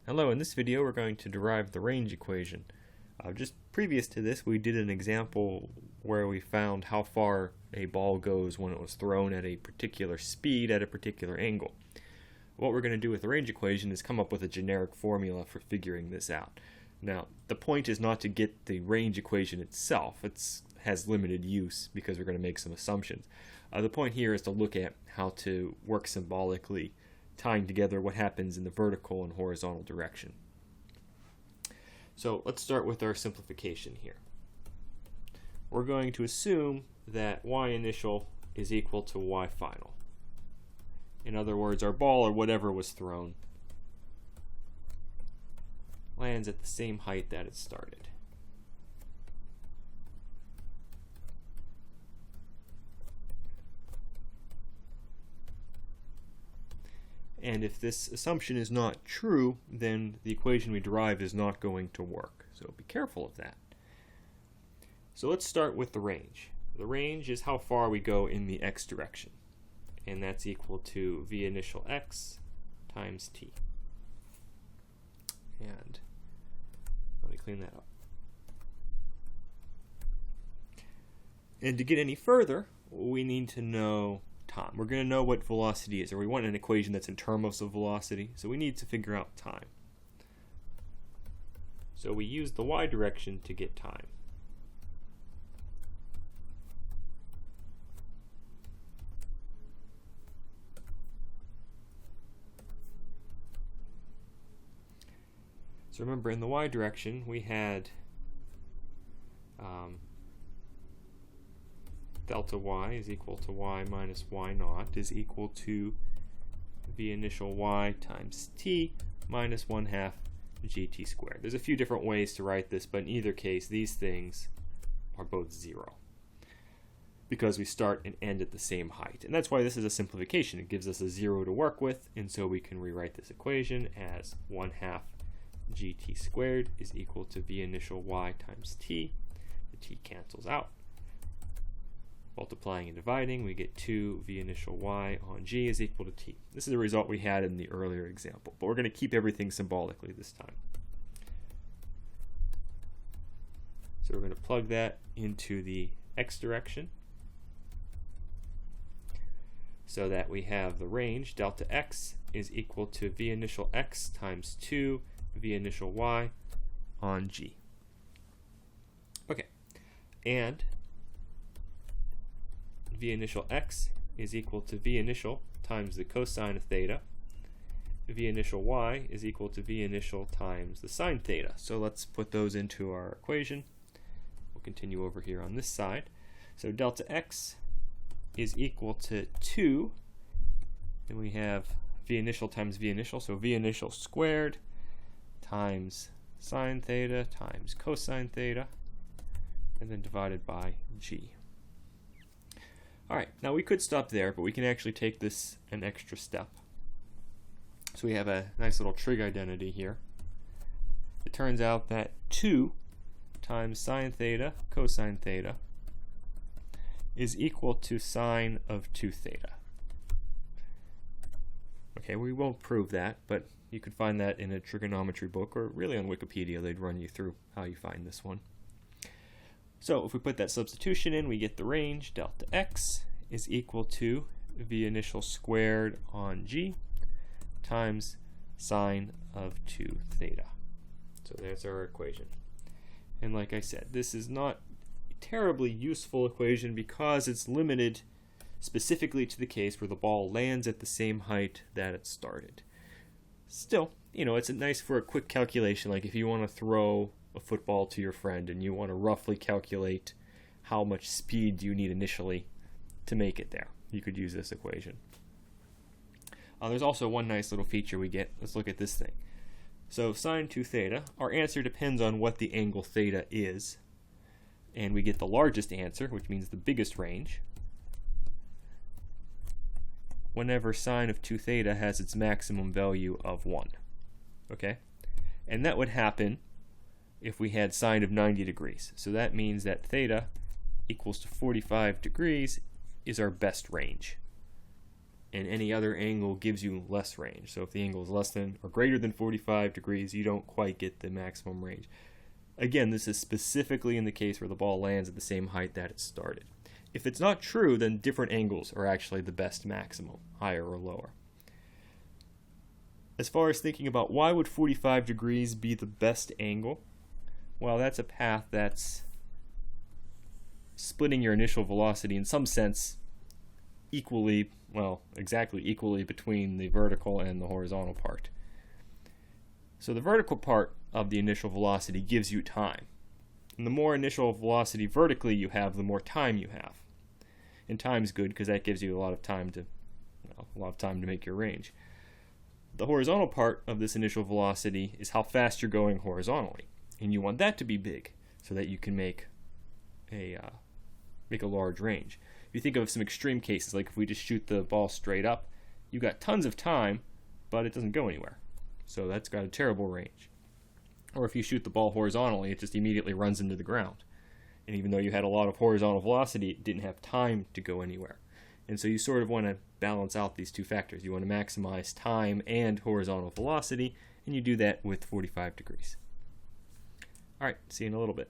Hello, in this video we're going to derive the range equation. Just previous to this we did an example where we found how far a ball goes when it was thrown at a particular speed at a particular angle. What we're going to do with the range equation is come up with a generic formula for figuring this out. Now, the point is not to get the range equation itself. It has limited use because we're going to make some assumptions. The point here is to look at how to work symbolically, tying together what happens in the vertical and horizontal direction. So let's start with our simplification here. We're going to assume that y initial is equal to y final. In other words, our ball or whatever was thrown lands at the same height that it started. And if this assumption is not true, then the equation we derive is not going to work. So be careful of that. So let's start with the range. The range is how far we go in the x direction. And that's equal to v initial x times t. And let me clean that up. And to get any further, we need to know time. We're going to know what velocity is, or we want an equation that's in terms of velocity, so we need to figure out time. So we use the y direction to get time. So remember, in the y direction we had delta y is equal to y minus y naught is equal to v initial y times t minus 1/2 gt squared. There's a few different ways to write this, but in either case these things are both 0 because we start and end at the same height. And that's why this is a simplification. It gives us a 0 to work with, and so we can rewrite this equation as 1/2 gt squared is equal to v initial y times t. The t cancels out. Multiplying and dividing, we get 2 v initial y on g is equal to t. This is a result we had in the earlier example, but we're going to keep everything symbolically this time. So we're going to plug that into the x direction so that we have the range delta x is equal to v initial x times 2 v initial y on g. Okay, and v initial x is equal to v initial times the cosine of theta. V initial y is equal to v initial times the sine theta. So let's put those into our equation. We'll continue over here on this side. So delta x is equal to 2, and we have v initial times v initial, so v initial squared times sine theta times cosine theta, and then divided by g. Alright, now we could stop there, but we can actually take this an extra step. So we have a nice little trig identity here. It turns out that 2 times sine theta cosine theta is equal to sine of 2 theta. Okay, we won't prove that, but you could find that in a trigonometry book, or really on Wikipedia. They'd run you through how you find this one. So if we put that substitution in, we get the range delta x is equal to v initial squared on g times sine of 2 theta. So there's our equation. And like I said, this is not a terribly useful equation because it's limited specifically to the case where the ball lands at the same height that it started. Still, you know, it's nice for a quick calculation, like if you want to throw a football to your friend and you want to roughly calculate how much speed you need initially to make it there. You could use this equation. There's also one nice little feature we get. Let's look at this thing. So sine 2 theta, our answer depends on what the angle theta is, and we get the largest answer, which means the biggest range, whenever sine of 2 theta has its maximum value of 1. Okay? And that would happen if we had sine of 90 degrees. So that means that theta equals to 45 degrees is our best range. and any other angle gives you less range. So if the angle is less than or greater than 45 degrees, you don't quite get the maximum range. Again, this is specifically in the case where the ball lands at the same height that it started. If it's not true, then different angles are actually the best maximum, higher or lower. As far as thinking about why would 45 degrees be the best angle, well, that's a path that's splitting your initial velocity in some sense equally, well, exactly equally between the vertical and the horizontal part. So the vertical part of the initial velocity gives you time. And the more initial velocity vertically you have, the more time you have. And time's good because that gives you a lot of time to make your range. The horizontal part of this initial velocity is how fast you're going horizontally, and you want that to be big so that you can make a large range. If you think of some extreme cases, like if we just shoot the ball straight up, you've got tons of time, but it doesn't go anywhere. So that's got a terrible range. Or if you shoot the ball horizontally, it just immediately runs into the ground. And even though you had a lot of horizontal velocity, it didn't have time to go anywhere. And so you sort of want to balance out these two factors. You want to maximize time and horizontal velocity, and you do that with 45 degrees. All right, see you in a little bit.